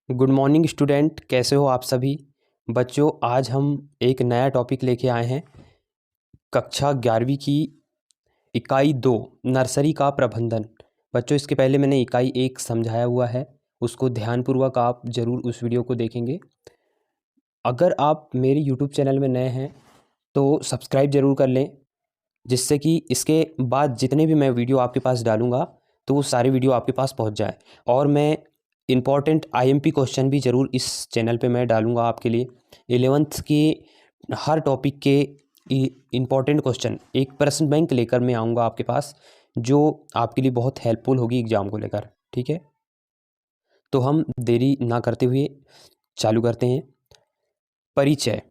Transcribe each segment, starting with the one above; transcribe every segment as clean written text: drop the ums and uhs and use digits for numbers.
Good morning student, कैसे हो आप सभी बच्चों। आज हम एक नया टॉपिक लेके आए हैं। कक्षा 11वीं की इकाई 2 नर्सरी का प्रबंधन। बच्चों, इसके पहले मैंने इकाई 1 समझाया हुआ है, उसको ध्यानपूर्वक आप ज़रूर उस वीडियो को देखेंगे। अगर आप मेरे यूट्यूब चैनल में नए हैं तो सब्सक्राइब ज़रूर कर लें, जिससे कि इसके बाद जितने भी मैं वीडियो आपके पास डालूँगा तो वो सारे वीडियो आपके पास पहुंच जाए। और मैं इम्पॉर्टेंट आईएमपी क्वेश्चन भी ज़रूर इस चैनल पे मैं डालूँगा आपके लिए। 11th के हर टॉपिक के इम्पॉर्टेंट क्वेश्चन एक प्रश्न बैंक लेकर मैं आऊँगा आपके पास, जो आपके लिए बहुत हेल्पफुल होगी एग्ज़ाम को लेकर। ठीक है, तो हम देरी ना करते हुए चालू करते हैं। परिचय।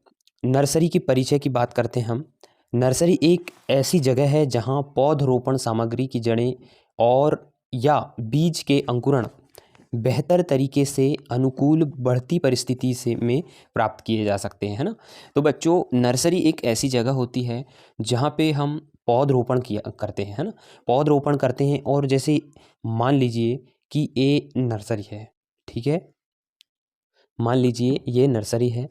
नर्सरी की परिचय की बात करते हैं हम। नर्सरी एक ऐसी जगह है जहाँ पौधरोपण सामग्री की जड़ें और या बीज के अंकुरण बेहतर तरीके से अनुकूल बढ़ती परिस्थिति से में प्राप्त किए जा सकते हैं, है ना। तो बच्चों, नर्सरी एक ऐसी जगह होती है जहाँ पे हम पौधरोपण किया करते हैं, है ना। पौधरोपण करते हैं और जैसे मान लीजिए कि ये नर्सरी है, ठीक है। मान लीजिए ये नर्सरी है,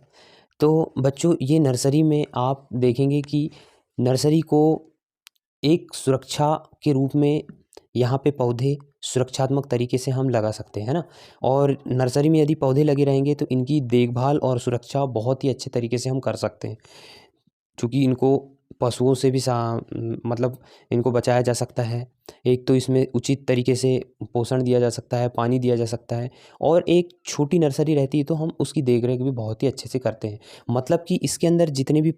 तो बच्चों ये नर्सरी में आप देखेंगे कि नर्सरी को एक सुरक्षा के रूप में यहाँ पे पौधे सुरक्षात्मक तरीके से हम लगा सकते हैं, है ना। और नर्सरी में यदि पौधे लगे रहेंगे तो इनकी देखभाल और सुरक्षा बहुत ही अच्छे तरीके से हम कर सकते हैं, क्योंकि इनको पशुओं से भी मतलब इनको बचाया जा सकता है। एक तो इसमें उचित तरीके से पोषण दिया जा सकता है, पानी दिया जा सकता है, और एक छोटी नर्सरी रहती है तो हम उसकी देख-रेख भी बहुत ही अच्छे से करते हैं। मतलब कि इसके अंदर जितने भी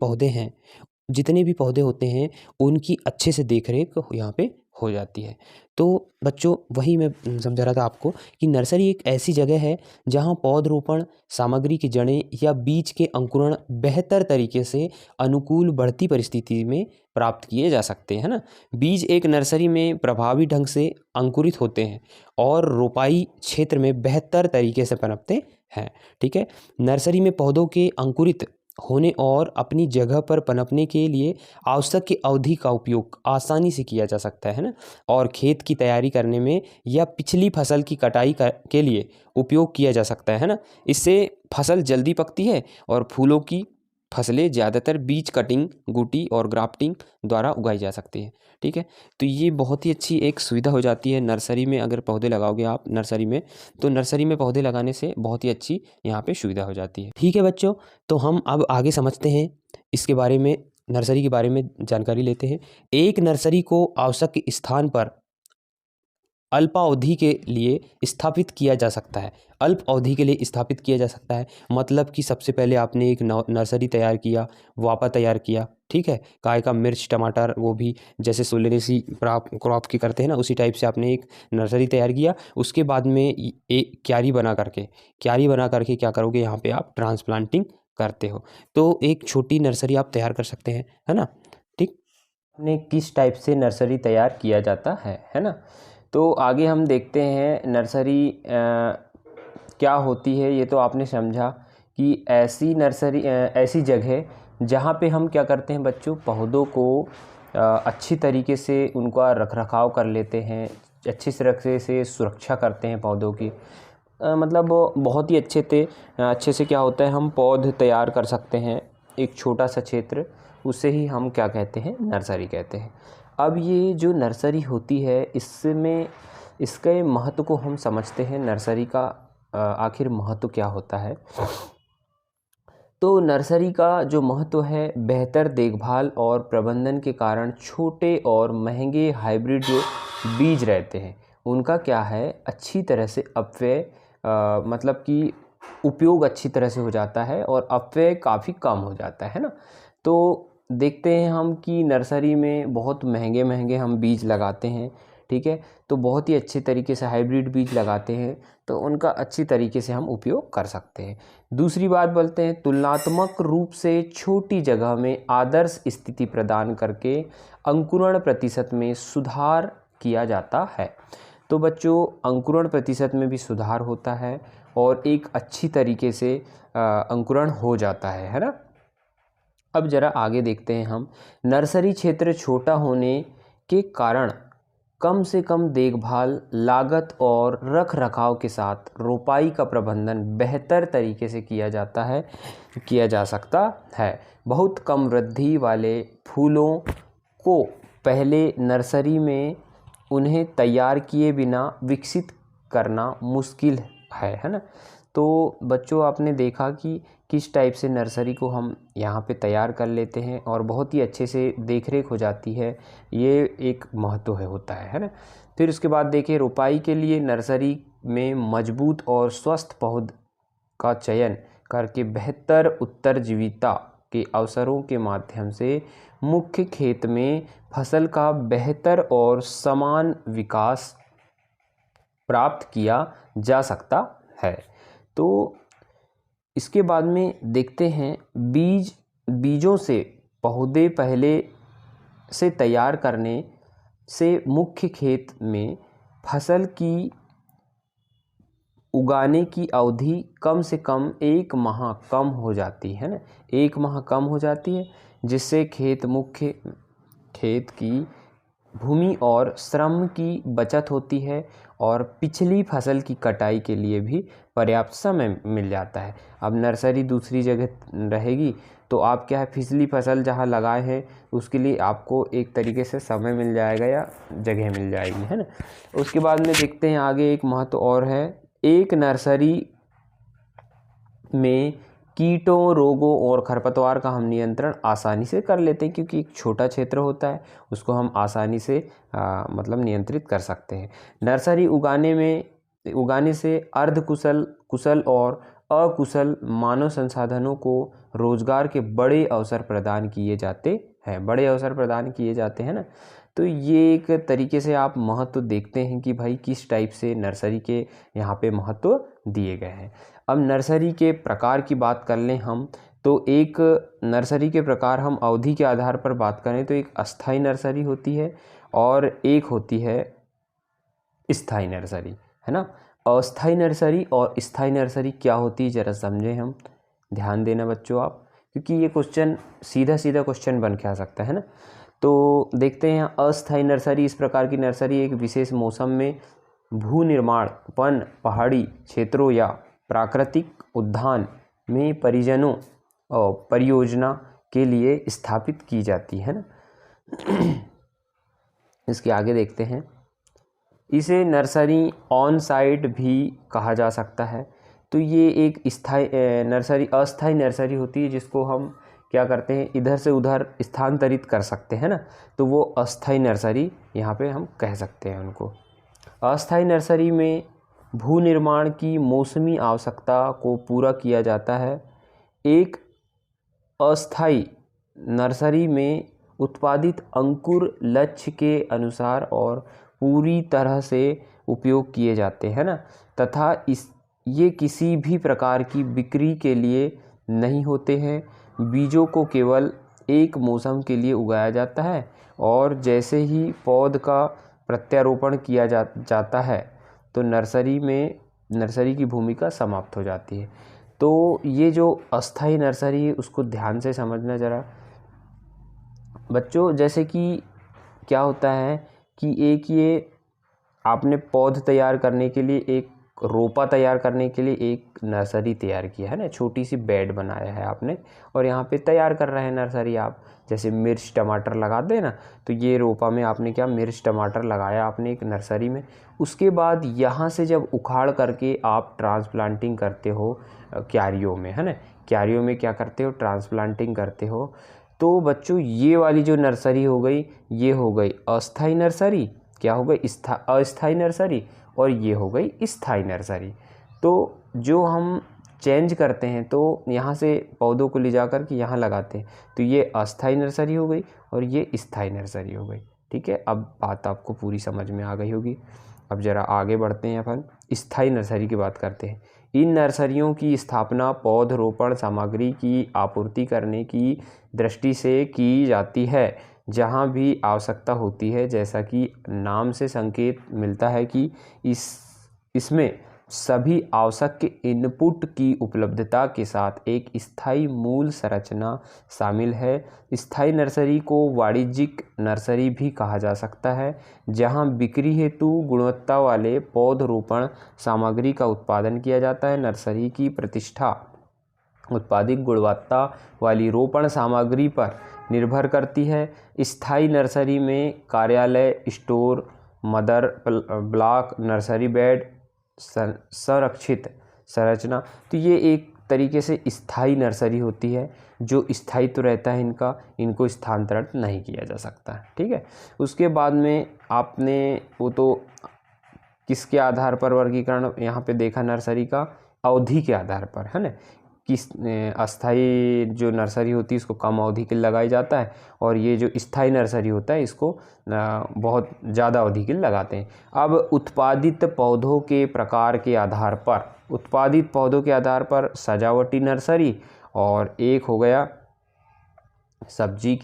पौधे होते हैं उनकी अच्छे से देख-रेख यहाँ पे हो जाती है। तो बच्चों, वही मैं समझा रहा था आपको कि नर्सरी एक ऐसी जगह है जहाँ पौधरोपण सामग्री की जड़ें या बीज के अंकुरण बेहतर तरीके से अनुकूल बढ़ती परिस्थिति में प्राप्त किए जा सकते हैं, है ना। बीज एक नर्सरी में प्रभावी ढंग से अंकुरित होते हैं और रोपाई क्षेत्र में बेहतर तरीके से पनपते हैं, ठीक है। नर्सरी में पौधों के अंकुरित होने और अपनी जगह पर पनपने के लिए आवश्यक की अवधि का उपयोग आसानी से किया जा सकता है ना। और खेत की तैयारी करने में या पिछली फसल की कटाई के लिए उपयोग किया जा सकता है ना। इससे फसल जल्दी पकती है और फूलों की फसलें ज़्यादातर बीज कटिंग, गुटी और ग्राफ्टिंग द्वारा उगाई जा सकती है, ठीक है। तो ये बहुत ही अच्छी एक सुविधा हो जाती है नर्सरी में। अगर पौधे लगाओगे आप नर्सरी में, तो नर्सरी में पौधे लगाने से बहुत ही अच्छी यहाँ पे सुविधा हो जाती है, ठीक है बच्चों। तो हम अब आगे समझते हैं इसके बारे में, नर्सरी के बारे में जानकारी लेते हैं। एक नर्सरी को आवश्यक स्थान पर अल्पावधि के लिए स्थापित किया जा सकता है। अल्प अवधि के लिए स्थापित किया जा सकता है, मतलब कि सबसे पहले आपने एक नर्सरी तैयार किया, वापा तैयार किया, ठीक है। काय का मिर्च, टमाटर, वो भी जैसे सोलेनेसी क्रॉप की करते हैं ना, उसी टाइप से आपने एक नर्सरी तैयार किया। उसके बाद में एक क्यारी बना करके क्या करोगे, यहाँ पे आप ट्रांसप्लांटिंग करते हो। तो एक छोटी नर्सरी आप तैयार कर सकते हैं, है ना। ठीक, आपने किस टाइप से नर्सरी तैयार किया जाता है ना। तो आगे हम देखते हैं नर्सरी क्या होती है। ये तो आपने समझा कि ऐसी नर्सरी ऐसी जगह जहाँ पे हम क्या करते हैं बच्चों, पौधों को अच्छी तरीके से उनका रखरखाव कर लेते हैं, अच्छी तरीके से सुरक्षा करते हैं पौधों की। मतलब बहुत ही अच्छे से क्या होता है, हम पौध तैयार कर सकते हैं। एक छोटा सा क्षेत्र, उसे ही हम क्या कहते हैं, नर्सरी कहते हैं। अब ये जो नर्सरी होती है, इसमें इसके महत्व को हम समझते हैं। नर्सरी का आखिर महत्व क्या होता है। तो नर्सरी का जो महत्व है, बेहतर देखभाल और प्रबंधन के कारण छोटे और महंगे हाइब्रिड जो बीज रहते हैं उनका क्या है, अच्छी तरह से अपव्यय मतलब कि उपयोग अच्छी तरह से हो जाता है और अपव्यय काफ़ी कम हो जाता है ना। तो देखते हैं हम कि नर्सरी में बहुत महंगे महंगे हम बीज लगाते हैं, ठीक है। तो बहुत ही अच्छे तरीके से हाइब्रिड बीज लगाते हैं, तो उनका अच्छी तरीके से हम उपयोग कर सकते हैं। दूसरी बात बोलते हैं, तुलनात्मक रूप से छोटी जगह में आदर्श स्थिति प्रदान करके अंकुरण प्रतिशत में सुधार किया जाता है। तो बच्चों, अंकुरण प्रतिशत में भी सुधार होता है और एक अच्छी तरीके से अंकुरण हो जाता है ना। अब ज़रा आगे देखते हैं हम। नर्सरी क्षेत्र छोटा होने के कारण कम से कम देखभाल, लागत और रख रखाव के साथ रोपाई का प्रबंधन बेहतर तरीके से किया जा सकता है। बहुत कम वृद्धि वाले फूलों को पहले नर्सरी में उन्हें तैयार किए बिना विकसित करना मुश्किल है ना। तो बच्चों, आपने देखा कि किस टाइप से नर्सरी को हम यहाँ पे तैयार कर लेते हैं और बहुत ही अच्छे से देख रेख हो जाती है, ये एक महत्व होता है ना। फिर उसके बाद देखिए, रोपाई के लिए नर्सरी में मजबूत और स्वस्थ पौध का चयन करके बेहतर उत्तरजीविता के अवसरों के माध्यम से मुख्य खेत में फसल का बेहतर और समान विकास प्राप्त किया जा सकता है। तो इसके बाद में देखते हैं, बीजों से पौधे पहले से तैयार करने से मुख्य खेत में फसल की उगाने की अवधि कम से कम 1 माह कम हो जाती है ना, 1 माह कम हो जाती है, जिससे मुख्य खेत की भूमि और श्रम की बचत होती है और पिछली फसल की कटाई के लिए भी पर्याप्त समय मिल जाता है। अब नर्सरी दूसरी जगह रहेगी तो आप क्या है, पिछली फसल जहाँ लगाए हैं उसके लिए आपको एक तरीके से समय मिल जाएगा या जगह मिल जाएगी, है ना। उसके बाद में देखते हैं आगे, एक महत्व और है, एक नर्सरी में कीटों, रोगों और खरपतवार का हम नियंत्रण आसानी से कर लेते हैं, क्योंकि एक छोटा क्षेत्र होता है, उसको हम आसानी से मतलब नियंत्रित कर सकते हैं। नर्सरी उगाने से अर्धकुशल, कुशल और अकुशल मानव संसाधनों को रोजगार के बड़े अवसर प्रदान किए जाते हैं ना। तो ये एक तरीके से आप महत्व देखते हैं कि भाई किस टाइप से नर्सरी के यहाँ पे महत्व दिए गए हैं। अब नर्सरी के प्रकार की बात कर लें हम, तो एक नर्सरी के प्रकार हम अवधि के आधार पर बात करें तो एक अस्थाई नर्सरी होती है और एक होती है स्थाई नर्सरी, है ना। अस्थाई नर्सरी और स्थाई नर्सरी क्या होती है, ज़रा समझें हम। ध्यान देना बच्चों आप, क्योंकि ये क्वेश्चन सीधा क्वेश्चन बन के आ सकता है ना। तो देखते हैं, अस्थाई नर्सरी, इस प्रकार की नर्सरी एक विशेष मौसम में भू निर्माण, वन, पहाड़ी क्षेत्रों या प्राकृतिक उद्यान में परिजनों और परियोजना के लिए स्थापित की जाती है ना। इसके आगे देखते हैं, इसे नर्सरी ऑन साइट भी कहा जा सकता है। तो ये एक अस्थाई नर्सरी होती है, जिसको हम क्या करते हैं, इधर से उधर स्थानांतरित कर सकते हैं ना, तो वो अस्थाई नर्सरी यहाँ पे हम कह सकते हैं उनको। अस्थाई नर्सरी में भू निर्माण की मौसमी आवश्यकता को पूरा किया जाता है। एक अस्थाई नर्सरी में उत्पादित अंकुर लक्ष्य के अनुसार और पूरी तरह से उपयोग किए जाते हैं ना, तथा ये किसी भी प्रकार की बिक्री के लिए नहीं होते हैं। बीजों को केवल एक मौसम के लिए उगाया जाता है और जैसे ही पौध का प्रत्यारोपण किया जाता है तो नर्सरी की भूमिका समाप्त हो जाती है। तो ये जो अस्थाई नर्सरी है उसको ध्यान से समझना ज़रा बच्चों। जैसे कि क्या होता है कि एक ये आपने पौध तैयार करने के लिए, एक रोपा तैयार करने के लिए एक नर्सरी तैयार किया है ना, छोटी सी बेड बनाया है आपने और यहाँ पे तैयार कर रहे हैं नर्सरी आप। जैसे मिर्च टमाटर लगाते हैं ना, तो ये रोपा में आपने क्या मिर्च टमाटर लगाया आपने एक नर्सरी में। उसके बाद यहाँ से जब उखाड़ करके आप ट्रांसप्लांटिंग करते हो क्यारियों में, है ना, क्यारियों में क्या करते हो, ट्रांसप्लांटिंग करते हो। तो बच्चों ये वाली जो नर्सरी हो गई, ये हो गई अस्थाई नर्सरी, क्या हो गई अस्थाई नर्सरी, और ये हो गई स्थाई नर्सरी। तो जो हम चेंज करते हैं तो यहाँ से पौधों को ले जा कर के यहाँ लगाते हैं, तो ये अस्थाई नर्सरी हो गई और ये स्थाई नर्सरी हो गई। ठीक है, अब बात आपको पूरी समझ में आ गई होगी। अब ज़रा आगे बढ़ते हैं, अपन स्थाई नर्सरी की बात करते हैं। इन नर्सरियों की स्थापना पौधरोपण सामग्री की आपूर्ति करने की दृष्टि से की जाती है, जहाँ भी आवश्यकता होती है। जैसा कि नाम से संकेत मिलता है कि इसमें सभी आवश्यक इनपुट की उपलब्धता के साथ एक स्थायी मूल संरचना शामिल है। स्थायी नर्सरी को वाणिज्यिक नर्सरी भी कहा जा सकता है, जहां बिक्री हेतु गुणवत्ता वाले पौधरोपण सामग्री का उत्पादन किया जाता है। नर्सरी की प्रतिष्ठा उत्पादित गुणवत्ता वाली रोपण सामग्री पर निर्भर करती है। स्थायी नर्सरी में कार्यालय, store, mother block, nursery bed, संरक्षित संरचना, तो ये एक तरीके से स्थायी नर्सरी होती है। जो स्थायित्व रहता है इनको स्थानांतरण नहीं किया जा सकता है। ठीक है। उसके बाद में आपने वो तो किसके आधार पर वर्गीकरण यहाँ पे देखा नर्सरी का, अवधि के आधार पर, है ना। किस अस्थाई जो नर्सरी होती है इसको कम अवधि के लिए लगाया जाता है, और ये जो स्थायी नर्सरी होता है इसको बहुत ज़्यादा अवधि के लिए लगाते हैं। अब उत्पादित पौधों के प्रकार के आधार पर, उत्पादित पौधों के आधार पर सजावटी नर्सरी, और एक हो गया सब्जियों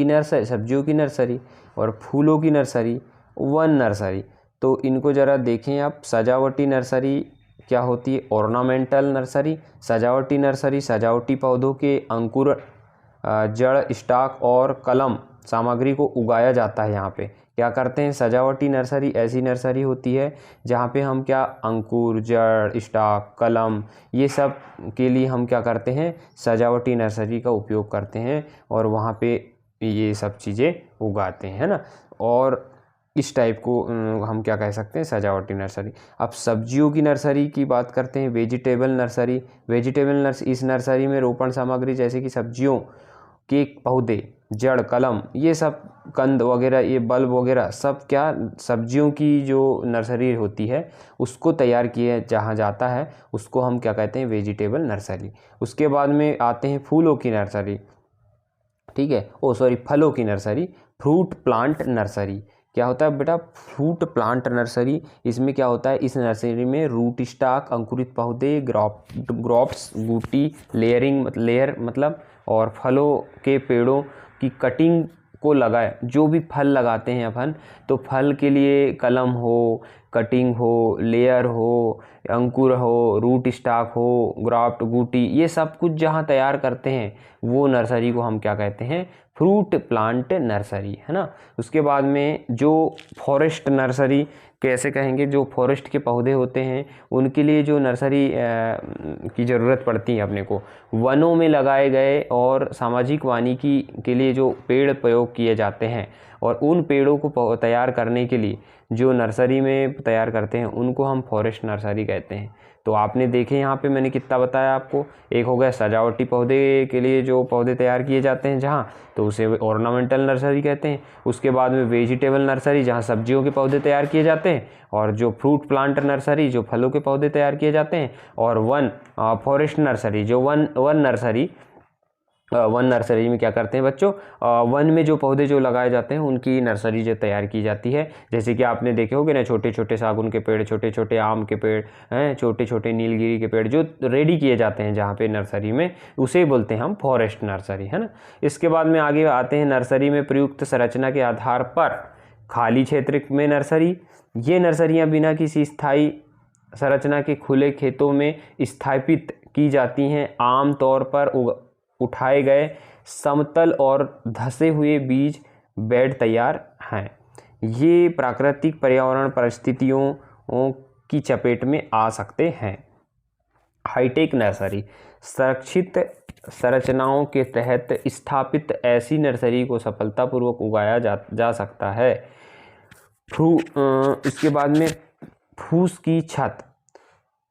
की नर्सरी, और फूलों की नर्सरी, वन नर्सरी। तो इनको ज़रा देखें आप। सजावटी नर्सरी क्या होती है? Ornamental nursery. सजावटी नर्सरी सजावटी पौधों के अंकुर, जड़, स्टॉक और कलम सामग्री को उगाया जाता है। यहाँ पे क्या करते हैं? सजावटी नर्सरी ऐसी नर्सरी होती है जहाँ पे हम क्या अंकुर, जड़, स्टॉक, कलम, ये सब के लिए हम क्या करते हैं? सजावटी नर्सरी का उपयोग करते हैं और वहाँ पे ये सब चीज़ें उगाते हैं, है ना। और इस टाइप को हम क्या कह सकते हैं? सजावटी नर्सरी। अब सब्जियों की नर्सरी की बात करते हैं। Vegetable nursery. इस नर्सरी में रोपण सामग्री जैसे कि सब्जियों के पौधे, जड़, कलम, ये सब कंद वगैरह, ये बल्ब वगैरह सब क्या सब्जियों की जो नर्सरी होती है उसको तैयार किया जहाँ जाता है उसको हम क्या कहते हैं? Vegetable nursery. उसके बाद में आते हैं फूलों की नर्सरी। ठीक है, फलों की नर्सरी, फ्रूट प्लांट नर्सरी। क्या होता है बेटा? Fruit plant nursery. इसमें क्या होता है? इस नर्सरी में रूट स्टॉक, अंकुरित पौधे, ग्राफ्ट्स, बूटी, लेयर मतलब, और फलों के पेड़ों की कटिंग को लगाए। जो भी फल लगाते हैं अपन, तो फल के लिए कलम हो, कटिंग हो, लेयर हो, अंकुर हो, रूट स्टॉक हो, ग्राफ्ट, बूटी, ये सब कुछ जहाँ तैयार करते हैं वो नर्सरी को हम क्या कहते हैं? फ्रूट प्लांट नर्सरी, है ना। उसके बाद में जो फॉरेस्ट नर्सरी कैसे कहेंगे? जो फॉरेस्ट के पौधे होते हैं उनके लिए जो नर्सरी की ज़रूरत पड़ती है अपने को, वनों में लगाए गए और सामाजिक वानिकी के लिए जो पेड़ प्रयोग किए जाते हैं, और उन पेड़ों को तैयार करने के लिए जो नर्सरी में तैयार करते हैं उनको हम फॉरेस्ट नर्सरी कहते हैं। तो आपने देखे यहाँ पे मैंने कितना बताया आपको। एक हो गया सजावटी पौधे के लिए जो पौधे तैयार किए जाते हैं जहाँ, तो उसे ऑर्नामेंटल नर्सरी कहते हैं। उसके बाद में वेजिटेबल नर्सरी जहाँ सब्जियों के पौधे तैयार किए जाते हैं, और जो फ्रूट प्लांट नर्सरी जो फलों के पौधे तैयार किए जाते हैं, और फॉरेस्ट नर्सरी जो वन नर्सरी में क्या करते हैं बच्चों? वन में जो पौधे जो लगाए जाते हैं उनकी नर्सरी जो तैयार की जाती है। जैसे कि आपने देखे होंगे ना, छोटे छोटे सागुन के पेड़, छोटे छोटे आम के पेड़ हैं, छोटे छोटे नीलगिरी के पेड़ जो रेडी किए जाते हैं जहाँ पे नर्सरी में, उसे बोलते हैं हम फॉरेस्ट नर्सरी, है ना। इसके बाद में आगे आते हैं नर्सरी में प्रयुक्त संरचना के आधार पर खाली क्षेत्र में नर्सरी। ये नर्सरियाँ बिना किसी स्थायी संरचना के खुले खेतों में स्थापित की जाती हैं। आम तौर पर उठाए गए समतल और धसे हुए बीज बेड तैयार हैं। ये प्राकृतिक पर्यावरण परिस्थितियों की चपेट में आ सकते हैं। हाईटेक नर्सरी सुरक्षित संरचनाओं के तहत स्थापित ऐसी नर्सरी को सफलतापूर्वक उगाया जा सकता है। इसके बाद में फूस की छत।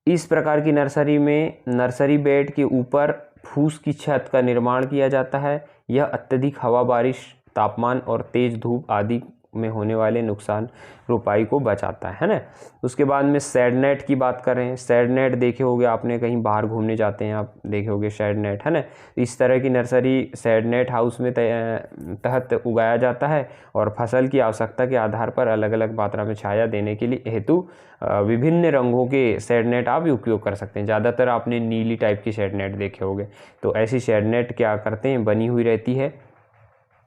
इस प्रकार की नर्सरी में नर्सरी बेड के ऊपर फूस की छत का निर्माण किया जाता है। यह अत्यधिक हवा, बारिश, तापमान और तेज धूप आदि में होने वाले नुकसान रोपाई को बचाता है ना। उसके बाद में शेड नेट की बात करें। शेड नेट देखे होगे आपने, कहीं बाहर घूमने जाते हैं आप देखे होगे शेड नेट, है ना। इस तरह की नर्सरी शेड नेट हाउस में तहत उगाया जाता है, और फसल की आवश्यकता के आधार पर अलग अलग मात्रा में छाया देने के लिए हेतु विभिन्न रंगों के शेड नेट आप उपयोग कर सकते हैं। ज़्यादातर आपने नीली टाइप की शेड नेट देखे होंगे। तो ऐसी शेड नेट क्या करते हैं, बनी हुई रहती है,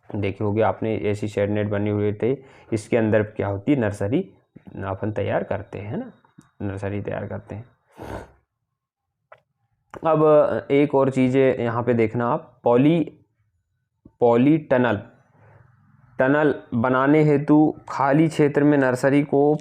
देखे होगे आपने ऐसी शेड नेट बनी हुई थे। इसके अंदर क्या होती है, नर्सरी अपन तैयार करते हैं ना, नर्सरी तैयार करते हैं। अब एक और चीज़ है यहाँ पे देखना आप, पॉलीटनल टनल बनाने हेतु खाली क्षेत्र में नर्सरी को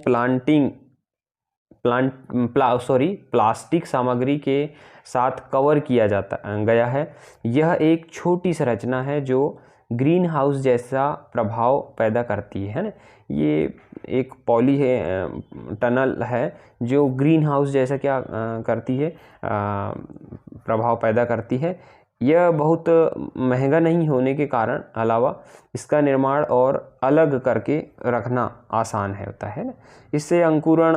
प्लास्टिक सामग्री के साथ कवर किया गया है। यह एक छोटी संरचना है जो ग्रीन हाउस जैसा प्रभाव पैदा करती है ना। ये एक पॉली है टनल है जो ग्रीन हाउस जैसा क्या करती है, प्रभाव पैदा करती है। यह बहुत महंगा नहीं होने के कारण अलावा इसका निर्माण और अलग करके रखना आसान है होता है ना। इससे अंकुरण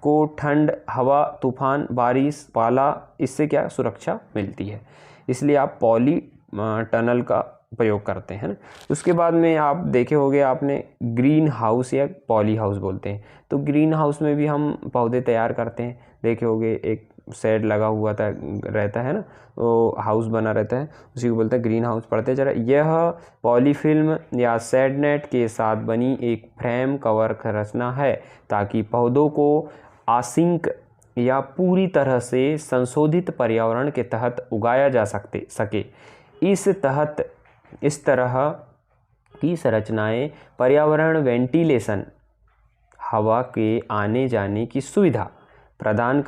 को ठंड, हवा, तूफान, बारिश, पाला, इससे क्या सुरक्षा मिलती है। इसलिए आप पॉली टनल का प्रयोग करते हैं ना। उसके बाद में आप देखे होंगे आपने ग्रीन हाउस या पॉली हाउस बोलते हैं। तो ग्रीन हाउस में भी हम पौधे तैयार करते हैं, देखे होंगे एक शेड लगा हुआ रहता है ना, तो हाउस बना रहता है, उसी को बोलते हैं ग्रीन हाउस। पढ़ते जरा, यह पॉलीफिल्म या शेड नेट के साथ बनी एक फ्रेम कवर संरचना है ताकि पौधों को आसिंक या पूरी तरह से संशोधित पर्यावरण के तहत उगाया जा सके। इस तरह की संरचनाएं पर्यावरण वेंटिलेशन, हवा के आने जाने की सुविधा प्रदान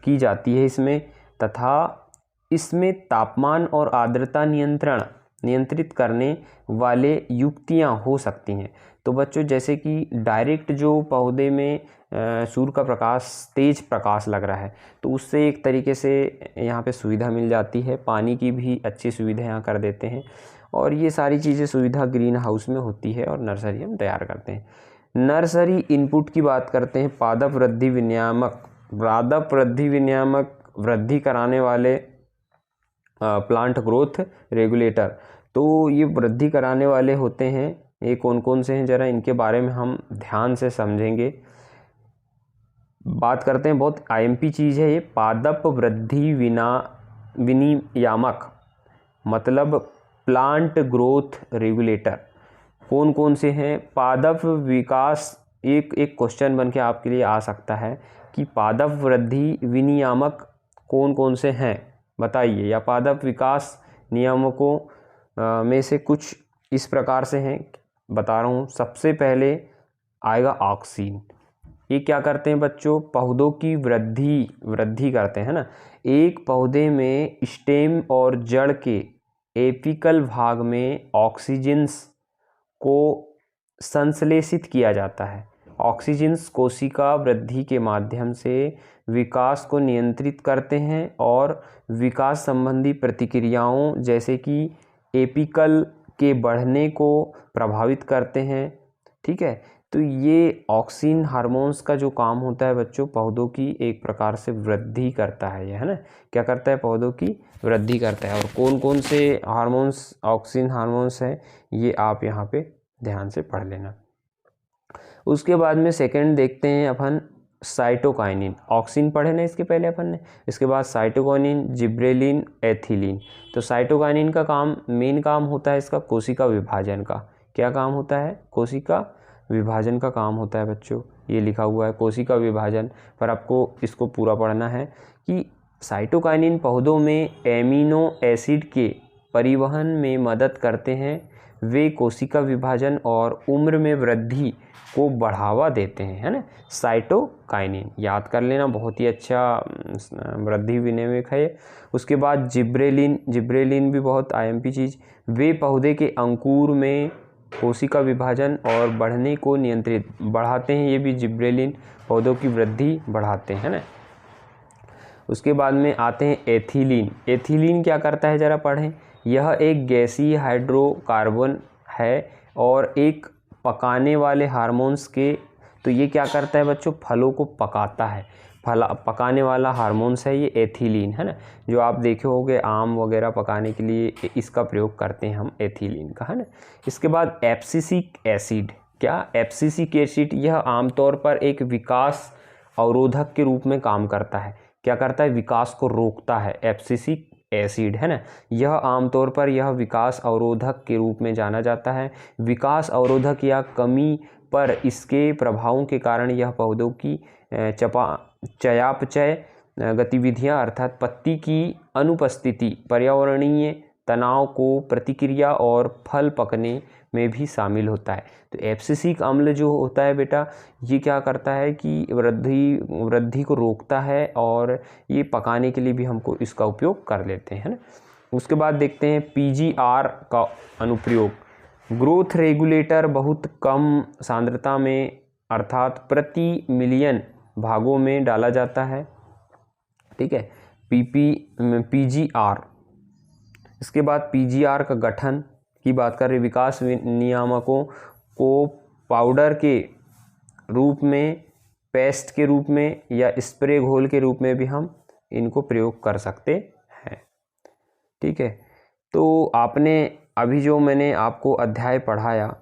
की जाती है इसमें, तथा इसमें तापमान और आर्द्रता नियंत्रित करने वाले युक्तियां हो सकती हैं। तो बच्चों जैसे कि डायरेक्ट जो पौधे में सूर्य का प्रकाश, तेज प्रकाश लग रहा है, तो उससे एक तरीके से यहाँ पे सुविधा मिल जाती है। पानी की भी अच्छी सुविधा यहाँ कर देते हैं, और ये सारी चीज़ें सुविधा ग्रीन हाउस में होती है और नर्सरी हम तैयार करते हैं। नर्सरी इनपुट की बात करते हैं। पादप वृद्धि विनियामक वृद्धि कराने वाले प्लांट ग्रोथ रेगुलेटर। तो ये वृद्धि कराने वाले होते हैं, ये कौन कौन से हैं, जरा इनके बारे में हम ध्यान से समझेंगे, बात करते हैं। बहुत आईएमपी चीज़ है ये। पादप वृद्धि विनियामक मतलब प्लांट ग्रोथ रेगुलेटर कौन कौन से हैं। पादप विकास, एक क्वेश्चन बन के आपके लिए आ सकता है कि पादप वृद्धि विनियामक कौन कौन से हैं बताइए, या पादप विकास नियामकों में से कुछ इस प्रकार से हैं, बता रहा हूँ। सबसे पहले आएगा ऑक्सीन। ये क्या करते हैं बच्चों, पौधों की वृद्धि करते हैं ना। एक पौधे में स्टेम और जड़ के एपिकल भाग में ऑक्सीजन्स को संश्लेषित किया जाता है। ऑक्सीजन्स कोशिका वृद्धि के माध्यम से विकास को नियंत्रित करते हैं और विकास संबंधी प्रतिक्रियाओं जैसे कि एपिकल के बढ़ने को प्रभावित करते हैं। ठीक है, तो ये ऑक्सीन हार्मोन्स का जो काम होता है बच्चों, पौधों की एक प्रकार से वृद्धि करता है ये, है ना। क्या करता है, पौधों की वृद्धि करता है। और कौन कौन से हार्मोन्स ऑक्सीन हार्मोन्स हैं ये आप यहाँ पे ध्यान से पढ़ लेना। उसके बाद में सेकंड देखते हैं अपन साइटोकाइनिन। ऑक्सीन पढ़े ना इसके पहले अपन ने, इसके बाद साइटोकाइनिन, जिब्रेलिन, एथिलीन। तो साइटोकाइनिन का काम, मेन काम होता है इसका कोशिका विभाजन का। क्या काम होता है, कोशिका विभाजन का काम होता है बच्चों। ये लिखा हुआ है कोशिका विभाजन, पर आपको इसको पूरा पढ़ना है कि साइटोकाइनिन पौधों में एमिनो एसिड के परिवहन में मदद करते हैं। वे कोशिका विभाजन और उम्र में वृद्धि को बढ़ावा देते हैं, है ना। साइटोकाइनिन याद कर लेना, बहुत ही अच्छा वृद्धि विनियामक है। उसके बाद जिब्रेलिन भी बहुत आईएमपी चीज़। वे पौधे के अंकुर में कोशिका विभाजन और बढ़ने को नियंत्रित बढ़ाते हैं। ये भी जिब्रेलिन पौधों की वृद्धि बढ़ाते हैं ना। उसके बाद में आते हैं एथिलीन। एथिलीन क्या करता है जरा पढ़ें। यह एक गैसीय हाइड्रोकार्बन है और एक पकाने वाले हार्मोन्स के, तो ये क्या करता है बच्चों, फलों को पकाता है। पकाने वाला हार्मोन्स है ये एथिलीन, है ना। जो आप देखे होंगे आम वगैरह पकाने के लिए इसका प्रयोग करते हैं हम, एथिलीन का, है ना। इसके बाद एब्सिसिक एसिड। क्या, एब्सिसिक एसिड, यह आमतौर पर एक विकास अवरोधक के रूप में काम करता है। क्या करता है, विकास को रोकता है, एब्सिसिक एसिड, है ना। यह आमतौर पर यह विकास अवरोधक के रूप में जाना जाता है। विकास अवरोधक या कमी पर इसके प्रभावों के कारण यह पौधों की चयापचय गतिविधियां अर्थात पत्ती की अनुपस्थिति पर्यावरणीय तनाव को प्रतिक्रिया और फल पकने में भी शामिल होता है। तो एब्सिसिक अम्ल जो होता है बेटा, ये क्या करता है कि वृद्धि को रोकता है और ये पकाने के लिए भी हमको इसका उपयोग कर लेते हैं ना। उसके बाद देखते हैं PGR का अनुप्रयोग। ग्रोथ रेगुलेटर बहुत कम सांद्रता में अर्थात प्रति मिलियन भागों में डाला जाता है, ठीक है, PGR। इसके बाद PGR का गठन की बात कर रहे, विकास नियामकों को पाउडर के रूप में, पेस्ट के रूप में या स्प्रे घोल के रूप में भी हम इनको प्रयोग कर सकते हैं, ठीक है। तो आपने अभी जो मैंने आपको अध्याय पढ़ाया,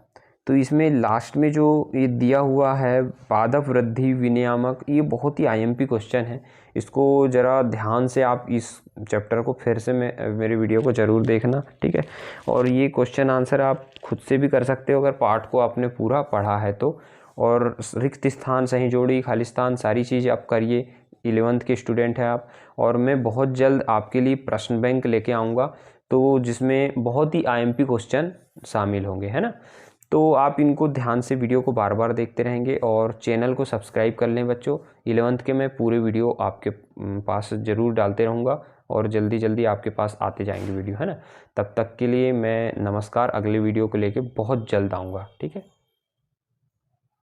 तो इसमें लास्ट में जो ये दिया हुआ है पादप वृद्धि विनियामक, ये बहुत ही IMP क्वेश्चन है। इसको ज़रा ध्यान से आप इस चैप्टर को फिर से मेरे वीडियो को ज़रूर देखना, ठीक है। और ये क्वेश्चन आंसर आप खुद से भी कर सकते हो अगर पाठ को आपने पूरा पढ़ा है तो। और रिक्त स्थान, सही जोड़ी, खालिस्तान, सारी चीज़ आप करिए। 11th के स्टूडेंट हैं आप। और मैं बहुत जल्द आपके लिए प्रश्न बैंक लेके आऊँगा, तो जिसमें बहुत ही IMP क्वेश्चन शामिल होंगे, है ना। तो आप इनको ध्यान से वीडियो को बार बार देखते रहेंगे और चैनल को सब्सक्राइब कर लें बच्चों। 11th के मैं पूरे वीडियो आपके पास ज़रूर डालते रहूँगा और जल्दी जल्दी आपके पास आते जाएंगे वीडियो, है ना। तब तक के लिए मैं नमस्कार, अगले वीडियो को लेके बहुत जल्द आऊँगा, ठीक है।